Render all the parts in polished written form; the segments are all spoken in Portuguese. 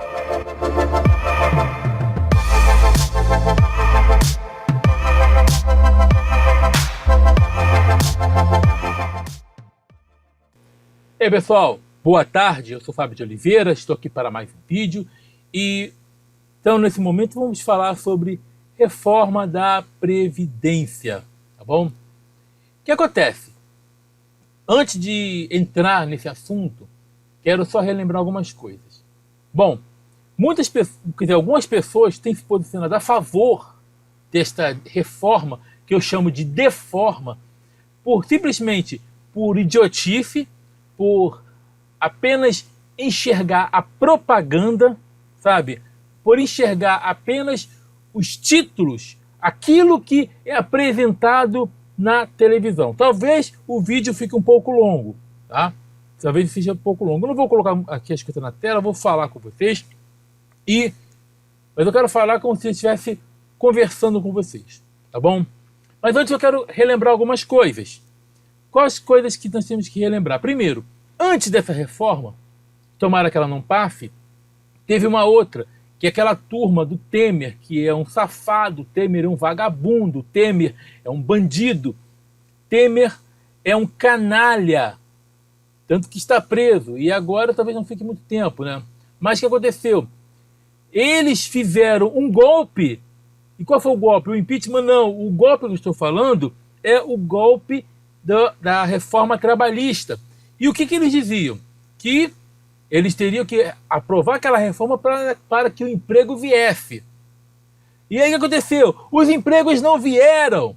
E aí, pessoal, boa tarde, eu sou Fábio de Oliveira, estou aqui para mais um vídeo e então nesse momento vamos falar sobre reforma da Previdência, tá bom? O que acontece? Antes de entrar nesse assunto, quero só relembrar algumas coisas. Bom, algumas pessoas têm se posicionado a favor desta reforma, que eu chamo de deforma, simplesmente por idiotice, por apenas enxergar a propaganda, sabe? Por enxergar apenas os títulos, aquilo que é apresentado na televisão. Talvez o vídeo fique um pouco longo, tá? Talvez seja um pouco longo. Eu não vou colocar aqui a escrita na tela, vou falar com vocês, mas eu quero falar como se eu estivesse conversando com vocês, tá bom? Mas antes eu quero relembrar algumas coisas. Quais coisas que nós temos que relembrar? Primeiro, antes dessa reforma, tomara que ela não passe, teve uma outra, que é aquela turma do Temer, que é um safado, Temer é um vagabundo, Temer é um bandido, Temer é um canalha, tanto que está preso, e agora talvez não fique muito tempo, né? Mas o que aconteceu? Eles fizeram um golpe, e qual foi o golpe? O impeachment não, o golpe que eu estou falando é o golpe da reforma trabalhista. E o que eles diziam? Que eles teriam que aprovar aquela reforma para que o emprego viesse. E aí o que aconteceu? Os empregos não vieram,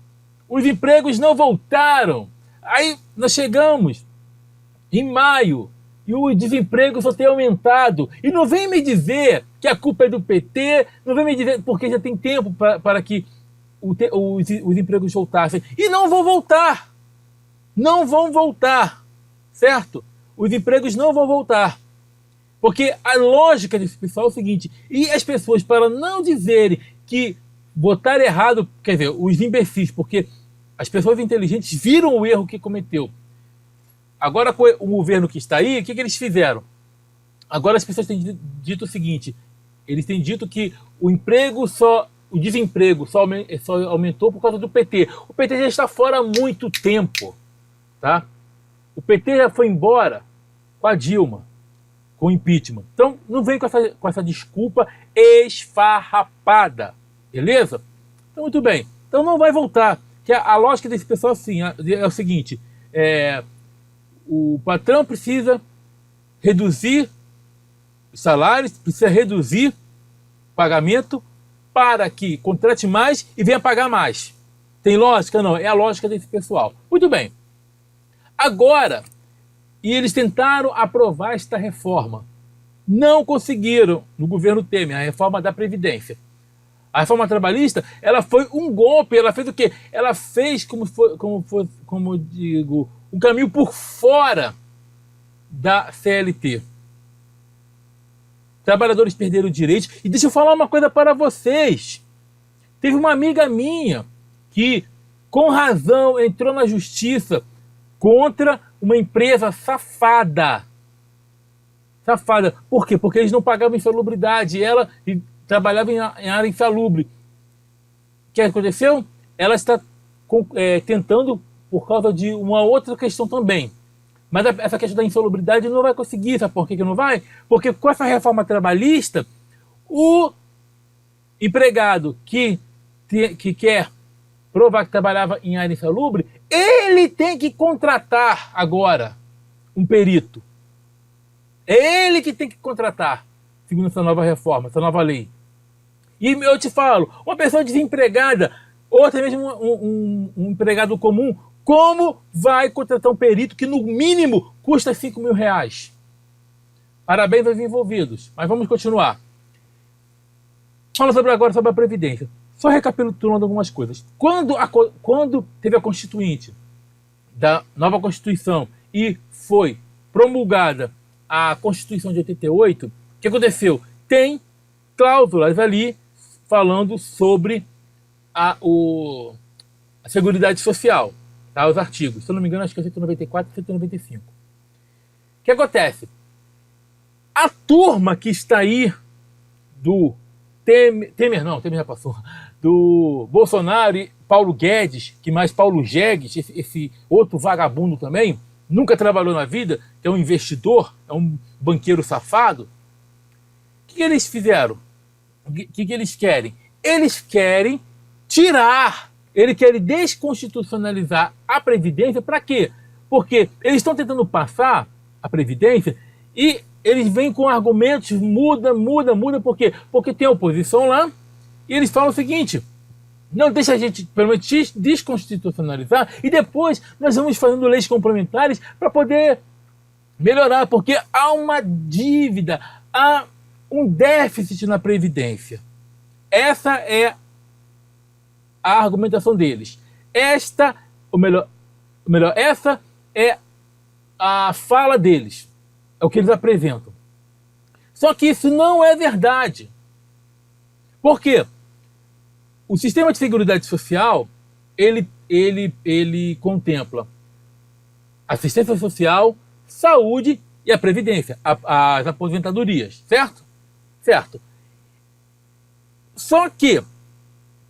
os empregos não voltaram. Aí nós chegamos em maio e o desemprego só tem aumentado. E não vem me dizer que a culpa é do PT, não vem me dizer porque já tem tempo para que os empregos voltassem. E não vão voltar. Não vão voltar, certo? Os empregos não vão voltar. Porque a lógica desse pessoal é o seguinte, e as pessoas, para não dizerem que votaram errado, quer dizer, os imbecis, porque as pessoas inteligentes viram o erro que cometeu. Agora, com o governo que está aí, o que eles fizeram? Agora as pessoas têm dito o seguinte, eles têm dito que o desemprego só aumentou por causa do PT. O PT já está fora há muito tempo. Tá? O PT já foi embora com a Dilma, com o impeachment. Então não vem com essa desculpa esfarrapada, beleza? Então muito bem, então não vai voltar. Que a lógica desse pessoal assim, é o seguinte, o patrão precisa reduzir os salários, precisa reduzir o pagamento para que contrate mais e venha pagar mais. Tem lógica? Não, é a lógica desse pessoal. Muito bem. Agora, e eles tentaram aprovar esta reforma. Não conseguiram no governo Temer, a reforma da Previdência. A reforma trabalhista, ela foi um golpe, ela fez o quê? Ela fez, como eu digo, um caminho por fora da CLT. Trabalhadores perderam direitos. E deixa eu falar uma coisa para vocês. Teve uma amiga minha que, com razão, entrou na justiça contra uma empresa safada. Safada. Por quê? Porque eles não pagavam insalubridade. Ela trabalhava em área insalubre. O que aconteceu? Ela está tentando por causa de uma outra questão também. Mas essa questão da insalubridade não vai conseguir. Sabe por que não vai? Porque com essa reforma trabalhista, o empregado que quer provar que trabalhava em área insalubre, ele tem que contratar agora um perito. É ele que tem que contratar, segundo essa nova reforma, essa nova lei. E eu te falo, uma pessoa desempregada, ou até mesmo um empregado comum, como vai contratar um perito que no mínimo custa R$5.000? Parabéns aos envolvidos, mas vamos continuar. Vamos agora sobre a Previdência. Só recapitulando algumas coisas. Quando teve a Constituinte da nova Constituição e foi promulgada a Constituição de 88, o que aconteceu? Tem cláusulas ali falando sobre a Seguridade Social, tá? Os artigos. Se eu não me engano, acho que é 194 e 195. O que acontece? A turma que está aí do Temer não, Temer já passou, do Bolsonaro e Paulo Guedes, que mais Paulo Jegues, esse outro vagabundo também, nunca trabalhou na vida, que é um investidor, é um banqueiro safado. O que eles fizeram? O que eles querem? Eles querem tirar, eles querem desconstitucionalizar a Previdência. Para quê? Porque eles estão tentando passar a Previdência e eles vêm com argumentos, muda, por quê? Porque tem oposição lá e eles falam o seguinte: não, deixa a gente, pelo menos, desconstitucionalizar e depois nós vamos fazendo leis complementares para poder melhorar, porque há uma dívida, há um déficit na Previdência. Essa é a argumentação deles. Essa é a fala deles. É o que eles apresentam. Só que isso não é verdade. Por quê? O sistema de seguridade social, ele contempla assistência social, saúde e a previdência, as aposentadorias, certo? Certo. Só que,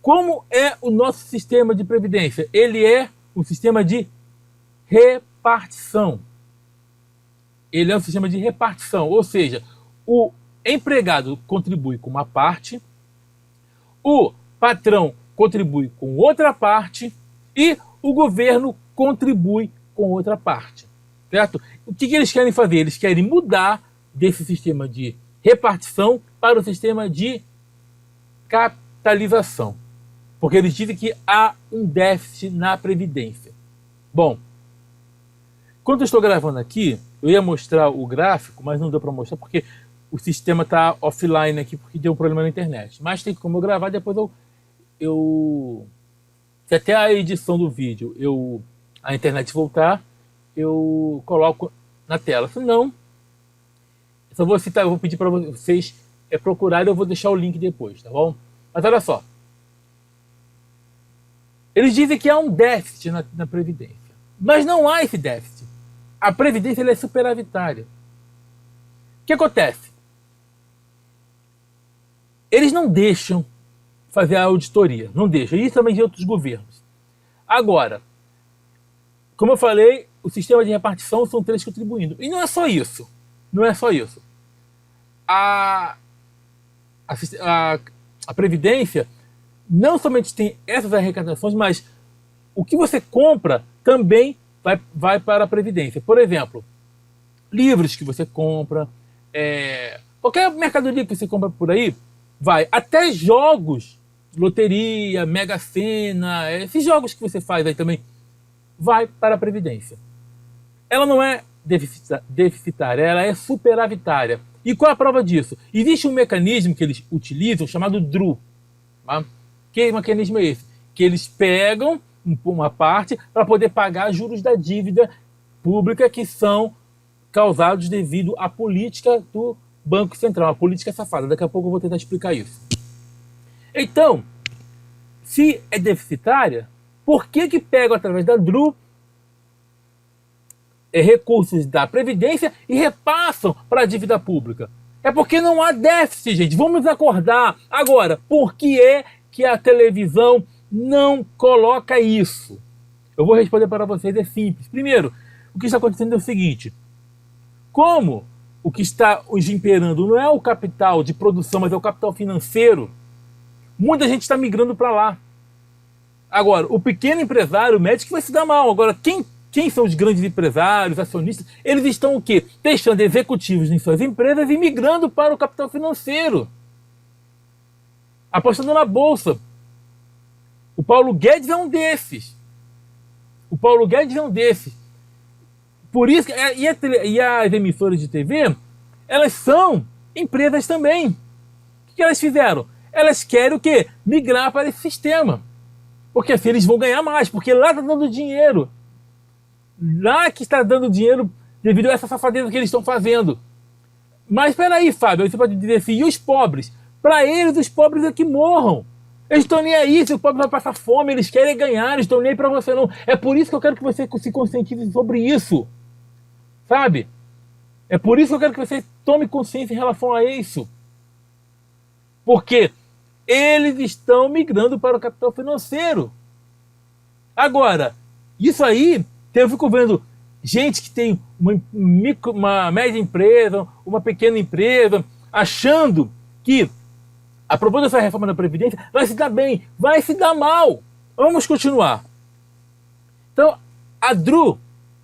como é o nosso sistema de previdência? Ele é um sistema de repartição. Ele é um sistema de repartição, ou seja, o empregado contribui com uma parte, o patrão contribui com outra parte e o governo contribui com outra parte, certo? O que eles querem fazer? Eles querem mudar desse sistema de repartição para o sistema de capitalização, porque eles dizem que há um déficit na Previdência. Bom, quando eu estou gravando aqui, eu ia mostrar o gráfico, mas não deu para mostrar porque o sistema está offline aqui, porque deu um problema na internet. Mas tem como eu gravar, depois se até a edição do vídeo a internet voltar, eu coloco na tela. Se não, eu vou pedir para vocês procurarem, eu vou deixar o link depois, tá bom? Mas olha só. Eles dizem que há um déficit na Previdência. Mas não há esse déficit. A Previdência ela é superavitária. O que acontece? Eles não deixam fazer a auditoria. Não deixam. Isso também de outros governos. Agora, como eu falei, o sistema de repartição são 3 contribuindo. E não é só isso. Não é só isso. A Previdência não somente tem essas arrecadações, mas o que você compra também vai para a Previdência. Por exemplo, livros que você compra, qualquer mercadoria que você compra por aí, vai. Até jogos, loteria, Mega Sena, esses jogos que você faz aí também, vai para a Previdência. Ela não é deficitária, ela é superavitária. E qual é a prova disso? Existe um mecanismo que eles utilizam chamado DRU. Tá? Que mecanismo é esse? Que eles pegam uma parte para poder pagar juros da dívida pública que são causados devido à política do Banco Central, a política safada. Daqui a pouco eu vou tentar explicar isso. Então, se é deficitária, por que pegam através da DRU recursos da Previdência e repassam para a dívida pública? É porque não há déficit, gente. Vamos acordar. Agora, por que é que a televisão não coloca isso? Eu vou responder para vocês, é simples. Primeiro, o que está acontecendo é o seguinte: como o que está hoje imperando não é o capital de produção, mas é o capital financeiro, muita gente está migrando para lá. Agora, o pequeno empresário, o médico, vai se dar mal. Agora, quem são os grandes empresários, acionistas? Eles estão o quê? Deixando executivos em suas empresas e migrando para o capital financeiro, apostando na bolsa. O Paulo Guedes é um desses. Por isso, e as emissoras de TV, elas são empresas também. O que elas fizeram? Elas querem o quê? Migrar para esse sistema. Porque assim eles vão ganhar mais, porque lá está dando dinheiro. Lá que está dando dinheiro devido a essa safadeza que eles estão fazendo. Mas espera aí, Fábio, você pode dizer assim, e os pobres? Para eles, os pobres é que morram. Eles estão nem aí, se o pobre vai passar fome, eles querem ganhar, eles estão nem aí para você não. É por isso que eu quero que você se conscientize sobre isso. Sabe? É por isso que eu quero que você tome consciência em relação a isso. Porque eles estão migrando para o capital financeiro. Agora, isso aí, eu fico vendo gente que tem uma média empresa, uma pequena empresa, achando que, aprovando essa reforma da Previdência, vai se dar bem, vai se dar mal. Vamos continuar. Então, a DRU,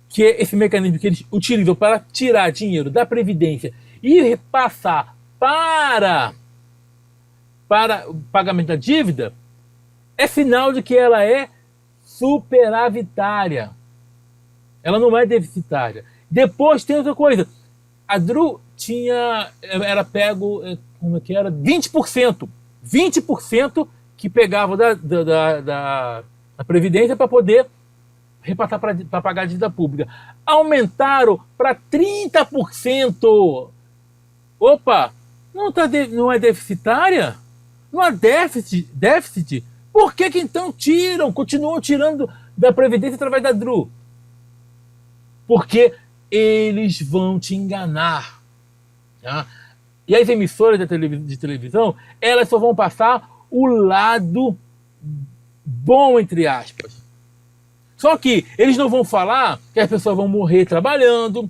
que é esse mecanismo que eles utilizam para tirar dinheiro da Previdência e repassar para o pagamento da dívida, é sinal de que ela é superavitária. Ela não é deficitária. Depois tem outra coisa. A DRU era pego, como é que era? 20%. 20% que pegava da Previdência para poder repassar para pagar a dívida pública. Aumentaram para 30%. Opa, não é deficitária? Não há déficit? Por que então continuam tirando da Previdência através da DRU? Porque eles vão te enganar. Tá? E as emissoras de televisão, elas só vão passar o lado bom, entre aspas. Só que eles não vão falar que as pessoas vão morrer trabalhando,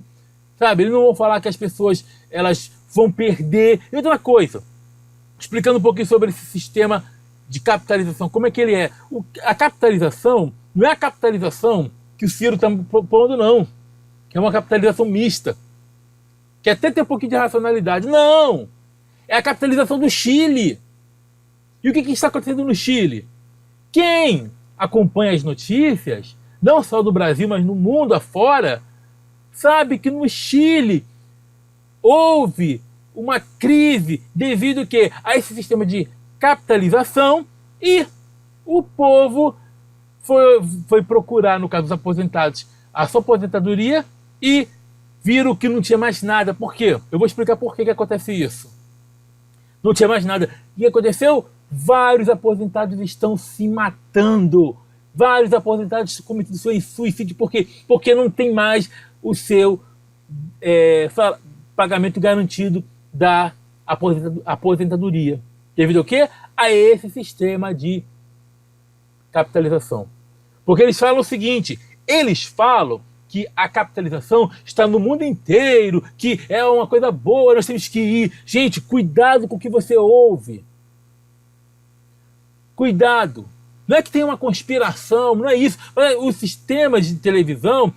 sabe? Eles não vão falar que as pessoas elas vão perder. E outra coisa, explicando um pouquinho sobre esse sistema de capitalização, como é que ele é. A capitalização não é a capitalização que o Ciro está propondo, não. Que é uma capitalização mista. Que até tem um pouquinho de racionalidade. Não! É a capitalização do Chile. E o que está acontecendo no Chile? Quem acompanha as notícias, não só do Brasil, mas no mundo afora, sabe que no Chile houve uma crise devido a esse sistema de capitalização e o povo foi procurar, no caso dos aposentados, a sua aposentadoria e viram que não tinha mais nada. Por quê? Eu vou explicar por que acontece isso. Não tinha mais nada. O que aconteceu? Vários aposentados estão se matando. Vários aposentados cometendo suicídio. Por quê? Porque não tem mais o seu pagamento garantido da aposentadoria. Devido ao quê? A esse sistema de capitalização. Porque eles falam o seguinte, eles falam que a capitalização está no mundo inteiro, que é uma coisa boa, nós temos que ir. Gente, cuidado com o que você ouve. Cuidado. Não é que tem uma conspiração, não é isso. Os sistemas de televisão,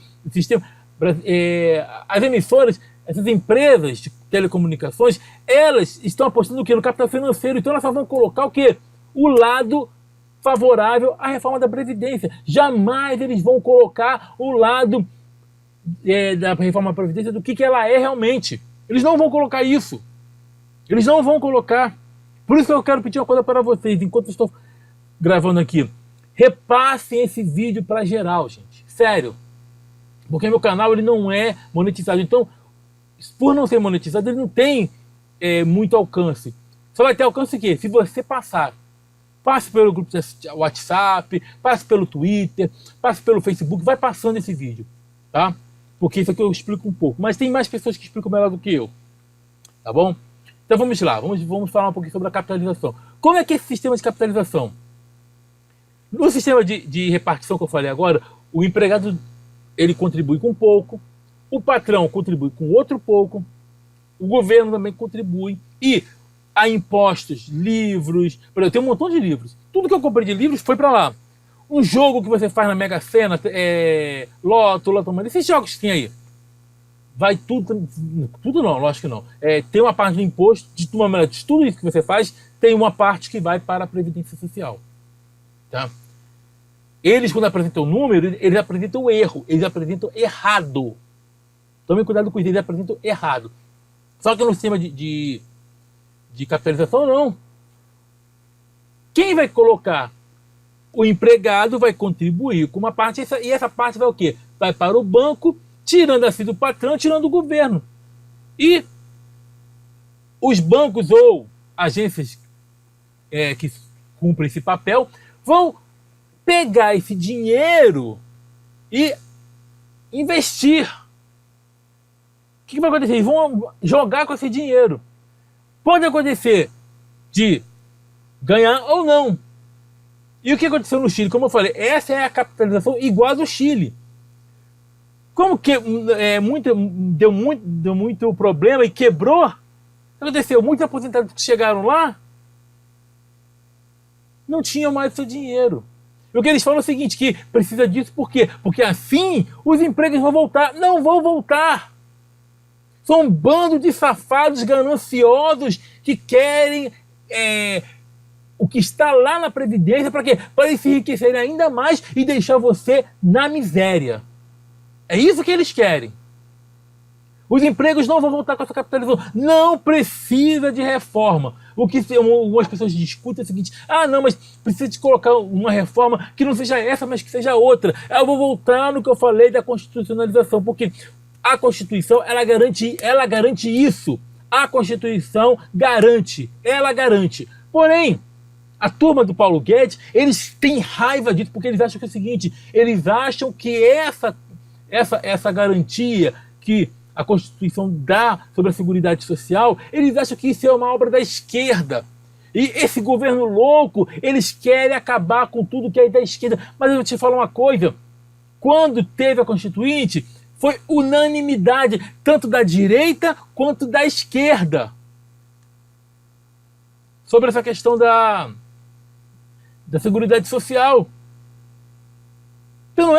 as emissoras, essas empresas de telecomunicações, elas estão apostando o quê? No capital financeiro. Então elas só vão colocar o quê? O lado favorável à reforma da Previdência. Jamais eles vão colocar o lado da reforma da Previdência do que ela é realmente. Eles não vão colocar isso. Eles não vão colocar. Por isso que eu quero pedir uma coisa para vocês, enquanto eu estou gravando aqui. Repassem esse vídeo para geral, gente. Sério. Porque meu canal ele não é monetizado. Então, por não ser monetizado, ele não tem muito alcance. Só vai ter alcance o quê? Se você passar. Passe pelo grupo de WhatsApp, passe pelo Twitter, passe pelo Facebook, vai passando esse vídeo, tá? Porque isso aqui eu explico um pouco. Mas tem mais pessoas que explicam melhor do que eu, tá bom? Então vamos lá, vamos falar um pouquinho sobre a capitalização. Como é que é esse sistema de capitalização? No sistema de repartição que eu falei agora, o empregado ele contribui com pouco, o patrão contribui com outro pouco, o governo também contribui e há impostos, livros. Por exemplo, eu tenho um montão de livros. Tudo que eu comprei de livros foi para lá. Um jogo que você faz na Mega Sena, Loto, esses jogos que tem aí. Vai tudo não, lógico que não. Tem uma parte do imposto, de tudo isso que você faz, tem uma parte que vai para a Previdência Social. Tá? Eles, quando apresentam o número, eles apresentam erro, eles apresentam errado. Tome cuidado com isso, eles apresentam errado. Só que no sistema de capitalização, não. Quem vai colocar? O empregado vai contribuir com uma parte, e essa parte vai o quê? Vai para o banco, tirando assim do patrão, tirando do governo. E os bancos ou agências que cumprem esse papel vão pegar esse dinheiro e investir. O que vai acontecer? Eles vão jogar com esse dinheiro. Pode acontecer de ganhar ou não. E o que aconteceu no Chile? Como eu falei, essa é a capitalização igual a do Chile. Como que deu muito problema e quebrou, o que aconteceu? Muitos aposentados que chegaram lá não tinham mais seu dinheiro. E o que eles falam é o seguinte, que precisa disso por quê? Porque assim os empregos vão voltar. Não vão voltar. São um bando de safados gananciosos que querem o que está lá na Previdência para quê? Para eles se enriquecerem ainda mais e deixar você na miséria. É isso que eles querem. Os empregos não vão voltar com essa capitalização. Não precisa de reforma. O que algumas pessoas discutem é o seguinte: ah, não, mas precisa de colocar uma reforma que não seja essa, mas que seja outra. Eu vou voltar no que eu falei da constitucionalização, porque a Constituição, ela garante isso. A Constituição garante, ela garante. Porém, a turma do Paulo Guedes, eles têm raiva disso, porque eles acham que é o seguinte: eles acham que essa garantia que a Constituição dá sobre a Seguridade Social, eles acham que isso é uma obra da esquerda. E esse governo louco, eles querem acabar com tudo que é da esquerda. Mas eu vou te falar uma coisa: quando teve a Constituinte, foi unanimidade, tanto da direita quanto da esquerda, sobre essa questão da Seguridade Social. Então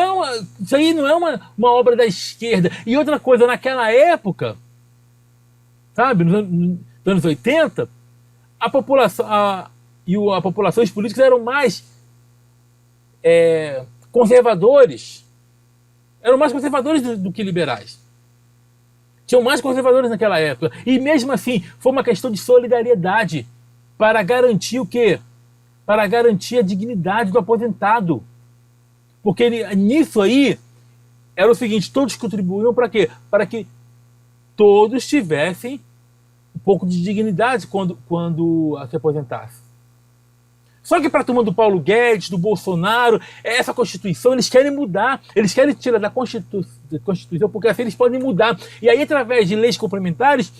isso aí não é uma obra da esquerda. E outra coisa, naquela época, sabe, nos anos 80, a população e os políticos eram mais conservadores. Eram mais conservadores do que liberais. Tinham mais conservadores naquela época. E mesmo assim, foi uma questão de solidariedade para garantir o quê? Para garantir a dignidade do aposentado. Porque nisso aí era o seguinte: todos contribuíam para quê? Para que todos tivessem um pouco de dignidade quando se aposentassem. Só que para a turma do Paulo Guedes, do Bolsonaro, essa Constituição eles querem mudar. Eles querem tirar da Constituição, porque assim eles podem mudar. E aí, através de leis complementares,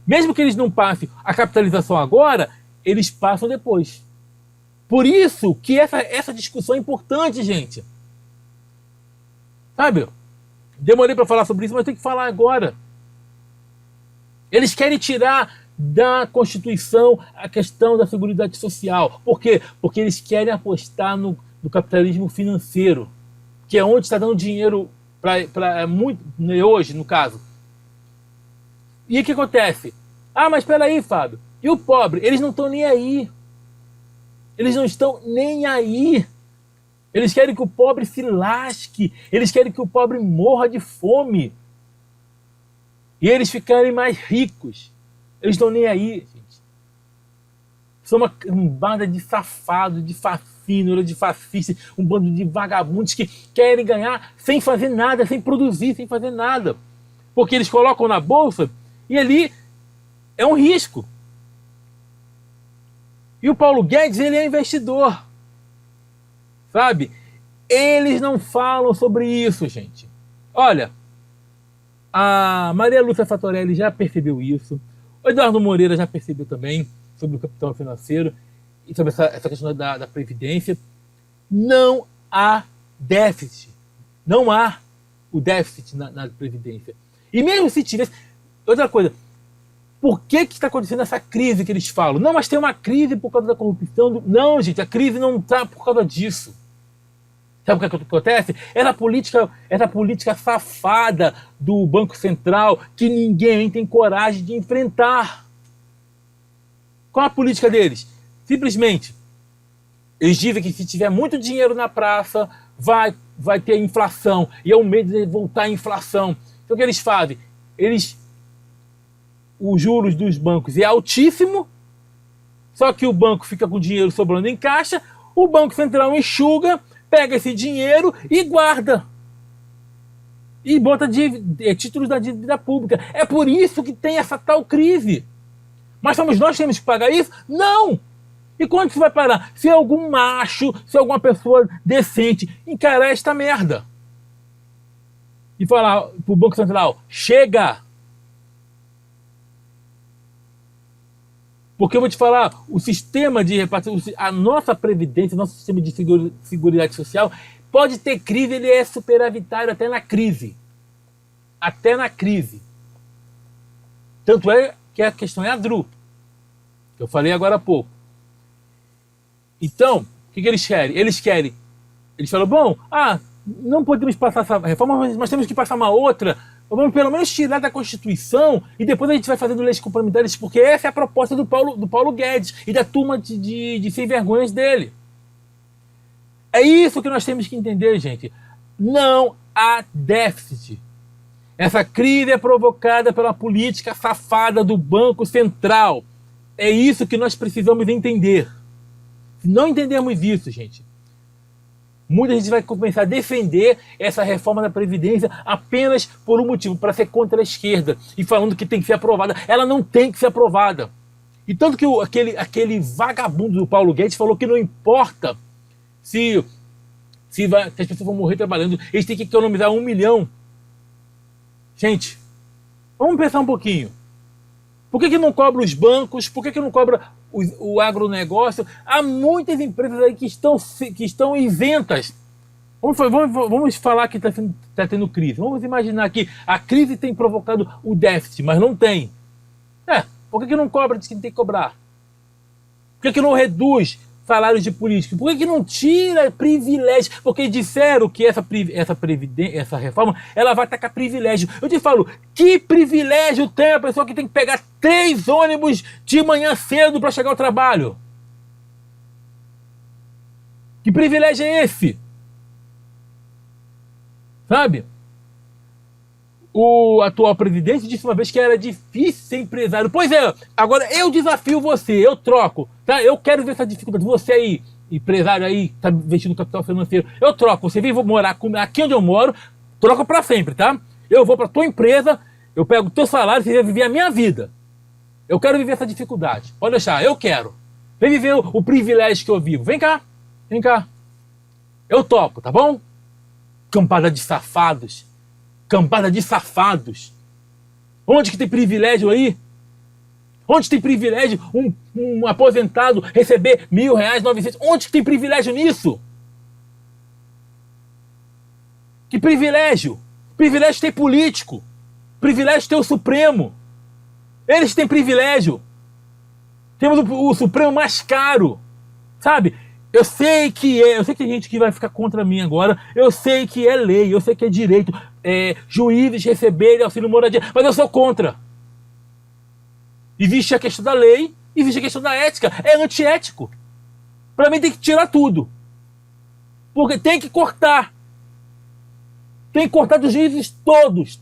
mesmo que eles não passem a capitalização agora, eles passam depois. Por isso que essa discussão é importante, gente. Sabe? Demorei para falar sobre isso, mas tem que falar agora. Eles querem tirar da Constituição a questão da Seguridade Social. Por quê? Porque eles querem apostar no capitalismo financeiro, que é onde está dando dinheiro para muito, hoje, no caso. E o que acontece? Ah, mas espera aí, Fábio. E o pobre? Eles não estão nem aí. Eles não estão nem aí. Eles querem que o pobre se lasque. Eles querem que o pobre morra de fome. E eles ficarem mais ricos. Eles estão nem aí, gente. São uma banda de safados, de fascínoras, de fascistas, um bando de vagabundos que querem ganhar sem fazer nada, sem produzir, sem fazer nada. Porque eles colocam na bolsa e ali é um risco. E o Paulo Guedes, ele é investidor. Sabe? Eles não falam sobre isso, gente. Olha, a Maria Lúcia Fatorelli já percebeu isso. O Eduardo Moreira já percebeu também sobre o capital financeiro e sobre essa questão da Previdência. Não há déficit. Não há o déficit na Previdência. E mesmo se tivesse... Outra coisa... Por que está acontecendo essa crise que eles falam? Não, mas tem uma crise por causa da corrupção. Não, gente, a crise não está por causa disso. Sabe o que acontece? Essa política safada do Banco Central que ninguém tem coragem de enfrentar. Qual a política deles? Simplesmente, eles dizem que se tiver muito dinheiro na praça, vai ter inflação. E é o medo de voltar à inflação. Então o que eles fazem? Os juros dos bancos é altíssimo, só que o banco fica com o dinheiro sobrando em caixa, o Banco Central enxuga, pega esse dinheiro e guarda. E bota títulos da dívida pública. É por isso que tem essa tal crise. Mas somos nós que temos que pagar isso? Não! E quando isso vai parar? Se algum macho, se alguma pessoa decente encarar esta merda e falar pro Banco Central, chega! Porque eu vou te falar, o sistema de repartição, a nossa previdência, nosso sistema de seguridade social, pode ter crise, ele é superavitário até na crise. Até na crise. Tanto é que a questão é a DRU, que eu falei agora há pouco. Então, o que eles querem? Eles falam, bom, não podemos passar essa reforma, mas temos que passar uma outra. Vamos pelo menos tirar da Constituição e depois a gente vai fazendo leis complementares, porque essa é a proposta do Paulo Guedes e da turma de sem vergonhas dele. É isso que nós temos que entender, gente. Não há déficit. Essa crise é provocada pela política safada do Banco Central. É isso que nós precisamos entender. Se não entendermos isso, gente, muita gente vai começar a defender essa reforma da Previdência apenas por um motivo, para ser contra a esquerda, e falando que tem que ser aprovada. Ela não tem que ser aprovada. E tanto que aquele vagabundo do Paulo Guedes falou que não importa se as pessoas vão morrer trabalhando, eles têm que economizar 1 milhão. Gente, vamos pensar um pouquinho. Por que não cobra os bancos? Por que não cobra o agronegócio? Há muitas empresas aí que estão isentas. Vamos falar que está tendo crise. Vamos imaginar que a crise tem provocado o déficit, mas não tem. Por que não cobra de quem tem que cobrar? Por que não reduz salários de políticos? Por que não tira privilégios? Porque disseram que essa reforma ela vai atacar privilégio. Eu te falo, que privilégio tem a pessoa que tem que pegar 3 ônibus de manhã cedo para chegar ao trabalho? Que privilégio é esse? Sabe? O atual presidente disse uma vez que era difícil ser empresário. Pois é, agora eu desafio você, eu troco, tá? Eu quero ver essa dificuldade. Você aí, empresário aí, tá investindo no capital financeiro, eu troco. Você vem morar aqui onde eu moro, troca para sempre, tá? Eu vou para tua empresa, eu pego o teu salário, você vai viver a minha vida. Eu quero viver essa dificuldade. Pode deixar, eu quero. Vem viver o privilégio que eu vivo. Vem cá, vem cá. Eu topo, tá bom? Campada de safados. Campada de safados. Onde que tem privilégio aí? Onde tem privilégio um aposentado receber R$ 1.900? Onde que tem privilégio nisso? Que privilégio? Privilégio tem político. Privilégio tem o Supremo. Eles têm privilégio. Temos o Supremo mais caro. Sabe? Eu sei que tem gente que vai ficar contra mim agora. Eu sei que é lei, eu sei que é direito. Juízes receberem auxílio moradia, mas eu sou contra. Existe a questão da lei, existe a questão da ética. É antiético. Para mim tem que tirar tudo. Porque tem que cortar. Tem que cortar dos juízes todos.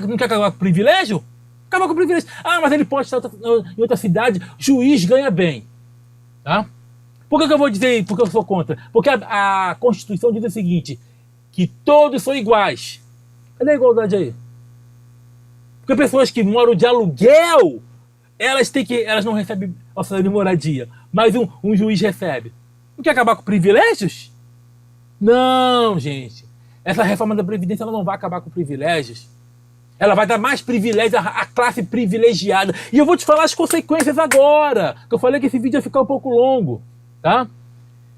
Não quer acabar com o privilégio? Acaba com o privilégio. Mas ele pode estar em outra cidade, juiz ganha bem. Tá? Por que eu vou dizer porque eu sou contra? Porque a Constituição diz o seguinte, que todos são iguais. Cadê a igualdade aí? Porque pessoas que moram de aluguel, elas não recebem auxílio de moradia, mas um juiz recebe. Não quer acabar com privilégios? Não, gente. Essa reforma da Previdência ela não vai acabar com privilégios. Ela vai dar mais privilégios à classe privilegiada. E eu vou te falar as consequências agora. Que eu falei que esse vídeo ia ficar um pouco longo. Tá?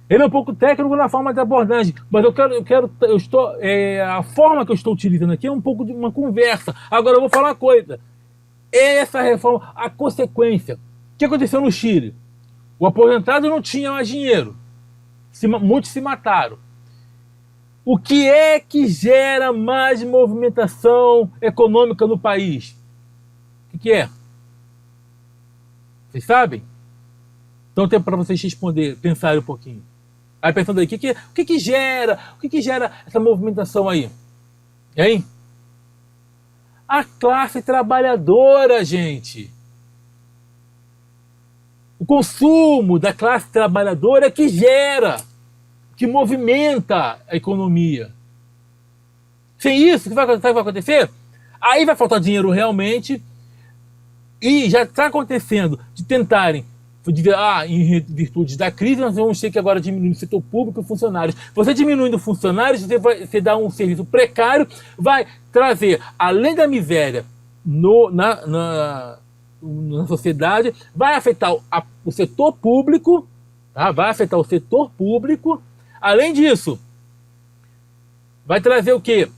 Ele é um pouco técnico na forma de abordagem, mas a forma que eu estou utilizando aqui é um pouco de uma conversa. Agora eu vou falar uma coisa. Essa reforma, a consequência. O que aconteceu no Chile? O aposentado não tinha mais dinheiro. Muitos se mataram. O que é que gera mais movimentação econômica no país? O que é? Vocês sabem? Então, tempo para vocês responder, pensarem um pouquinho. Aí pensando aí, o que gera essa movimentação aí? Hein? A classe trabalhadora, gente. O consumo da classe trabalhadora que gera, que movimenta a economia. Sem isso, o que vai acontecer? Aí vai faltar dinheiro realmente, e já está acontecendo de tentarem em virtude da crise, nós vamos ter que agora diminuir o setor público e funcionários. Você diminuindo funcionários, você dá um serviço precário, vai trazer, além da miséria no na sociedade, vai afetar o setor público, tá? Vai afetar o setor público. Além disso, vai trazer o quê?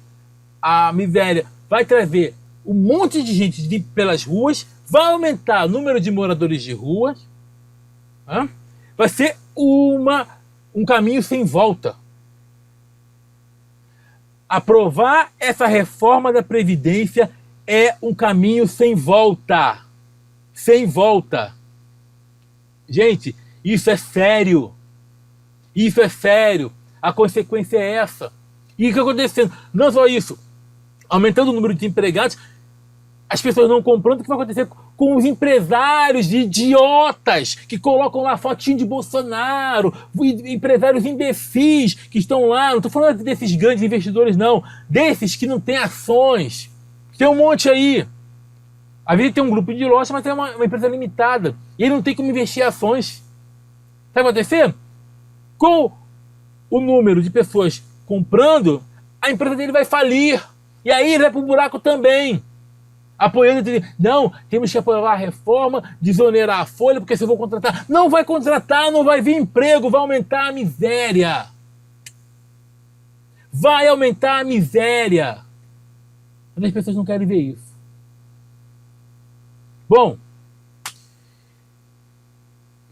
A miséria vai trazer um monte de gente pelas ruas, vai aumentar o número de moradores de ruas, tá? Vai ser um caminho sem volta. Aprovar essa reforma da Previdência é um caminho sem volta. Sem volta. Gente, isso é sério. Isso é sério. A consequência é essa. E o que está acontecendo? Não só isso. Aumentando o número de empregados, as pessoas não comprando. O que vai acontecer com os empresários idiotas que colocam lá fotinho de Bolsonaro, empresários imbecis que estão lá? Não estou falando desses grandes investidores, não. Desses que não têm ações. Tem um monte aí. Às vezes tem um grupo de loja, mas é uma empresa limitada. E ele não tem como investir em ações. Sabe o que vai acontecer? Com o número de pessoas comprando, a empresa dele vai falir. E aí ele vai para o buraco também. Apoiando, não, temos que apoiar a reforma, desonerar a folha, porque se eu vou contratar, não vai contratar, não vai vir emprego, vai aumentar a miséria. Vai aumentar a miséria. Mas as pessoas não querem ver isso. Bom,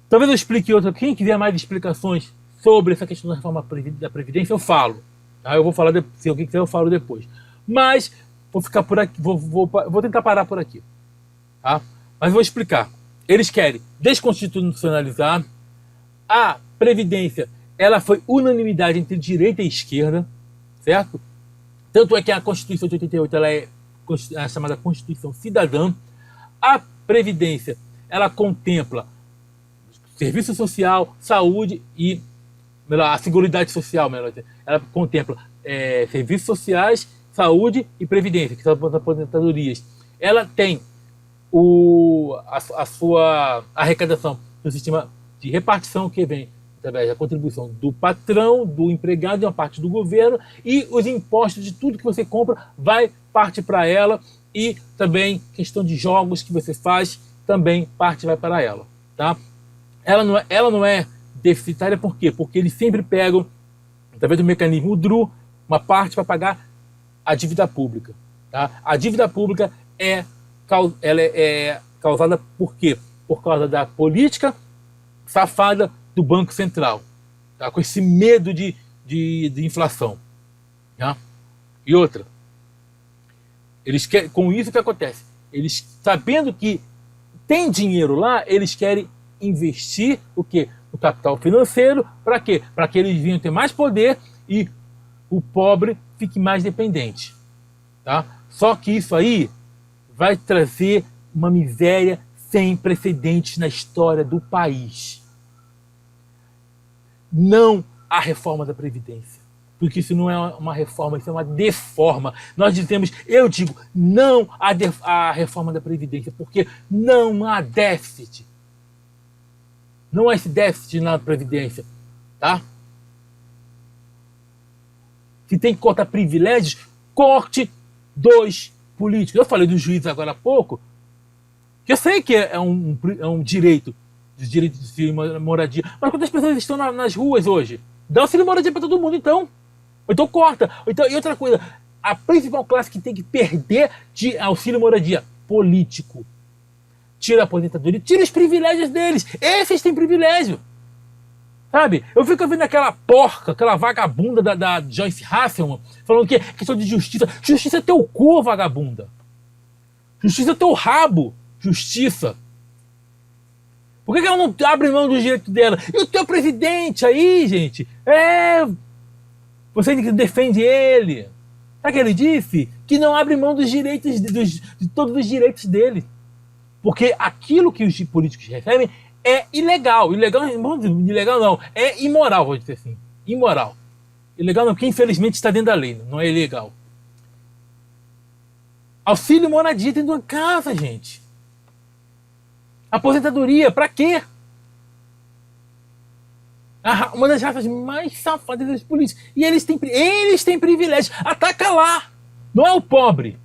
talvez eu explique outra. Quem quiser mais explicações sobre essa questão da reforma da Previdência, eu falo. Tá? Eu vou falar, se alguém quiser, eu falo depois. Mas vou ficar por aqui, vou tentar parar por aqui. Tá? Mas vou explicar. Eles querem desconstitucionalizar a Previdência. Ela foi unanimidade entre direita e esquerda, certo? Tanto é que a Constituição de 88 ela é a chamada Constituição Cidadã. A Previdência, ela contempla serviço social, saúde e a Seguridade Social, ela contempla serviços sociais, saúde e previdência, que são as aposentadorias. Ela tem a sua arrecadação no sistema de repartição que vem através da contribuição do patrão, do empregado e uma parte do governo, e os impostos de tudo que você compra vai parte para ela, e também questão de jogos que você faz, também parte vai para ela. Tá? Ela não é deficitária, por quê? Porque eles sempre pegam, através do mecanismo DRU, uma parte para pagar a dívida pública. Tá? A dívida pública ela é causada por quê? Por causa da política safada do Banco Central, tá? Com esse medo de inflação. Tá? E outra, eles querem, com isso o que acontece? Eles, sabendo que tem dinheiro lá, eles querem investir o quê? O capital financeiro, para quê? Para que eles venham ter mais poder e o pobre fique mais dependente. Tá? Só que isso aí vai trazer uma miséria sem precedentes na história do país. Não a reforma da Previdência. Porque isso não é uma reforma, isso é uma deforma. Eu digo, não a reforma da Previdência, porque não há déficit. Não há esse déficit na Previdência. Tá? Se tem que cortar privilégios, corte dos políticos. Eu falei do juiz agora há pouco, que eu sei que é um direito, os direitos de auxílio moradia. Mas quantas pessoas estão nas ruas hoje? Dá auxílio moradia para todo mundo, então. Ou então corta. E outra coisa, a principal classe que tem que perder de auxílio moradia, político. Tira a aposentadoria, tira os privilégios deles. Esses têm privilégio. Sabe? Eu fico vendo aquela porca, aquela vagabunda da Joyce Hasselman, falando que é questão de justiça. Justiça é teu cu, vagabunda. Justiça é teu rabo. Justiça. Por que ela não abre mão do direito dela? E o teu presidente aí, gente? Você defende ele. Sabe o que ele disse? Que não abre mão dos direitos, de todos os direitos dele. Porque aquilo que os políticos recebem é ilegal. Ilegal não. É imoral, vou dizer assim. Imoral. Ilegal não, porque infelizmente está dentro da lei. Não é ilegal. Auxílio moradia dentro de uma casa, gente. Aposentadoria, pra quê? Uma das raças mais safadas dos políticos. E eles têm privilégio. Ataca lá. Não é o pobre.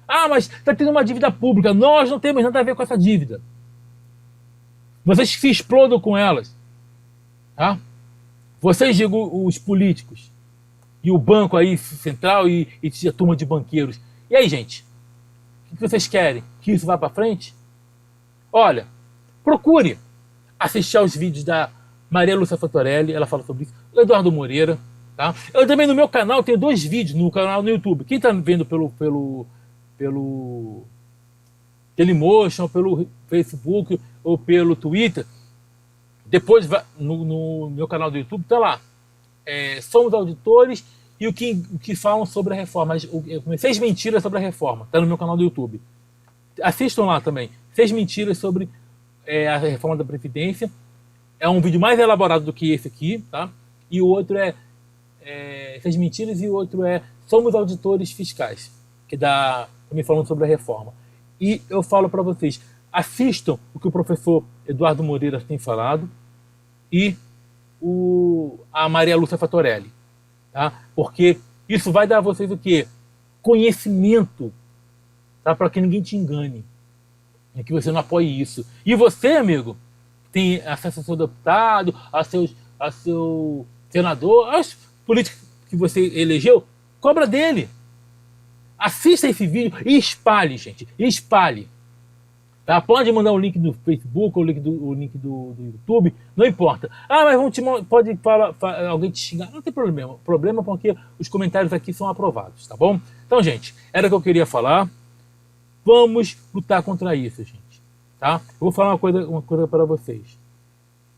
Ah, mas está tendo uma dívida pública. Nós não temos nada a ver com essa dívida. Vocês se explodam com elas. Tá? Vocês, digo, os políticos. E o banco aí central e a turma de banqueiros. E aí, gente? O que vocês querem? Que isso vá para frente? Olha, procure assistir aos vídeos da Maria Lúcia Fattorelli, ela fala sobre isso, o Eduardo Moreira, tá? Eu também no meu canal tenho 2 vídeos no canal no YouTube. Quem está vendo pelo Dailymotion, pelo Facebook ou pelo Twitter, depois no meu canal do YouTube tá lá. Somos auditores e o que falam sobre a reforma. 6 mentiras sobre a reforma. Está no meu canal do YouTube. Assistam lá também. 6 mentiras sobre a reforma da Previdência. É um vídeo mais elaborado do que esse aqui, tá? E o outro é 6 mentiras e o outro é Somos Auditores Fiscais, que dá também falando sobre a reforma. E eu falo para vocês, assistam o que o professor Eduardo Moreira tem falado e a Maria Lúcia Fattorelli, tá? Porque isso vai dar a vocês o quê? Conhecimento, tá? Para que ninguém te engane, é que você não apoie isso. E você, amigo, tem acesso ao seu deputado, a seu senador, aos políticos que você elegeu, cobra dele. Assista esse vídeo e espalhe, gente. Espalhe. Tá? Pode mandar o link do Facebook, o link do YouTube, não importa. Ah, mas pode falar, alguém te xingar. Não tem problema. O problema é porque os comentários aqui são aprovados, tá bom? Então, gente, era o que eu queria falar. Vamos lutar contra isso, gente. Tá? Eu vou falar uma coisa para vocês.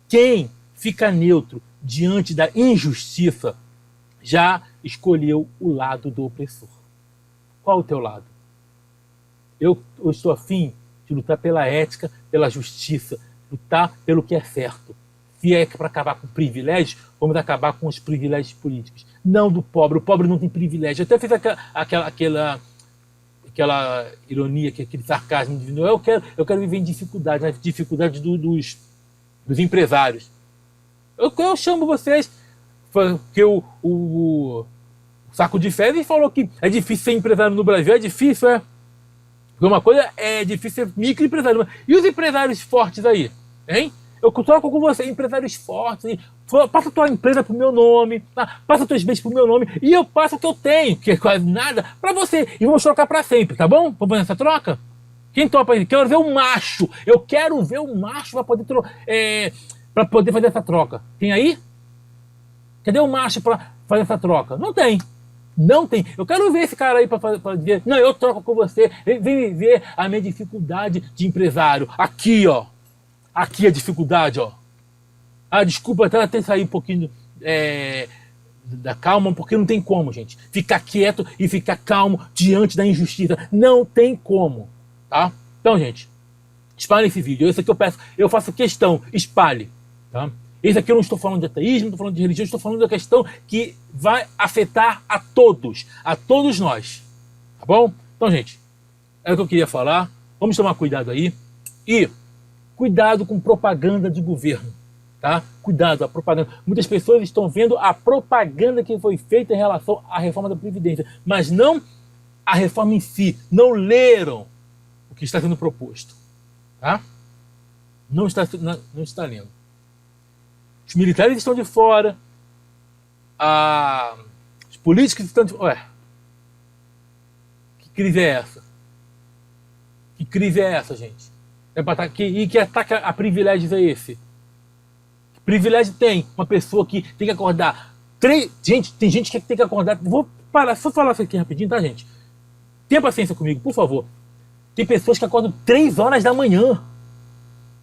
Quem fica neutro diante da injustiça já escolheu o lado do opressor. Qual o teu lado? Eu estou afim de lutar pela ética, pela justiça, lutar pelo que é certo. Se é para acabar com privilégios, vamos acabar com os privilégios políticos. Não do pobre. O pobre não tem privilégio. Eu até fiz aquela ironia, aquele sarcasmo de eu quero viver em dificuldade, nas dificuldades dos empresários. Eu chamo vocês, porque o Saco de Fezes falou que é difícil ser empresário no Brasil, é difícil, Porque uma coisa é difícil ser microempresário. E os empresários fortes aí, hein? Eu troco com você, empresários fortes, hein? Passa a tua empresa pro meu nome, tá? Passa teus bens pro meu nome, e eu passo o que eu tenho, que é quase nada, pra você. E vamos trocar pra sempre, tá bom? Vamos fazer essa troca? Quem topa aí? Quero ver um macho. Eu quero ver um macho pra poder fazer essa troca. Tem aí? Cadê o macho pra fazer essa troca? Não tem. Não tem. Eu quero ver esse cara aí para dizer, não, eu troco com você, vem ver a minha dificuldade de empresário. Aqui, ó. Aqui a dificuldade, ó. Ah, desculpa até sair um pouquinho da calma, porque não tem como, gente. Ficar quieto e ficar calmo diante da injustiça. Não tem como, tá? Então, gente, espalhe esse vídeo. Esse aqui eu faço questão, espalhe, tá? Esse aqui eu não estou falando de ateísmo, não estou falando de religião, estou falando da questão que vai afetar a todos nós. Tá bom? Então, gente, é o que eu queria falar. Vamos tomar cuidado aí. E cuidado com propaganda de governo. Tá? Cuidado, a propaganda. Muitas pessoas estão vendo a propaganda que foi feita em relação à reforma da Previdência, mas não a reforma em si. Não leram o que está sendo proposto. Tá? Não está lendo. Os militares estão de fora, os políticos estão de fora. Ué, que crise é essa? Que crise é essa, gente? E que ataque a privilégios é esse? Que privilégio tem uma pessoa que tem que acordar? Gente, tem gente que tem que acordar. Vou parar, só falar isso aqui rapidinho, tá, gente? Tenha paciência comigo, por favor. Tem pessoas que acordam 3 horas da manhã.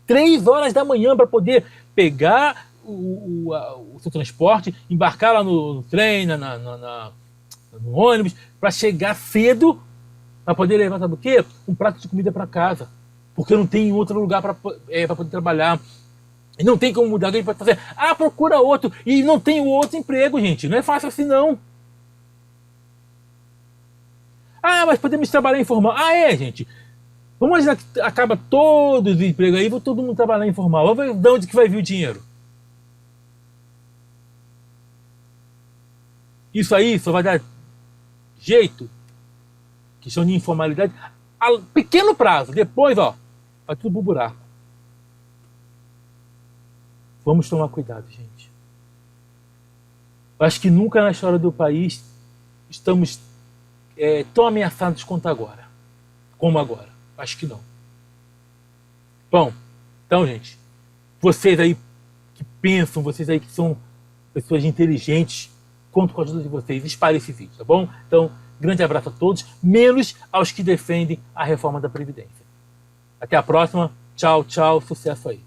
3 horas da manhã para poder pegar o seu transporte, embarcar lá no trem, no ônibus, para chegar cedo, para poder levar, sabe o quê? Um prato de comida para casa. Porque não tem outro lugar para poder trabalhar. E não tem como mudar, alguém pode fazer, procura outro, e não tem outro emprego, gente. Não é fácil assim, não. Mas podemos trabalhar informal. Gente. Vamos imaginar que acaba todos os empregos aí, todo mundo trabalhar informal. Vamos ver de onde que vai vir o dinheiro. Isso aí só vai dar jeito questão de informalidade, a pequeno prazo, depois, ó, vai tudo pro buraco. Vamos tomar cuidado, gente. Eu acho que nunca na história do país estamos tão ameaçados quanto agora. Como agora. Acho que não. Bom, então, gente, vocês aí que pensam, vocês aí que são pessoas inteligentes, conto com a ajuda de vocês, espalhe esse vídeo, tá bom? Então, grande abraço a todos, menos aos que defendem a reforma da Previdência. Até a próxima. Tchau, tchau. Sucesso aí.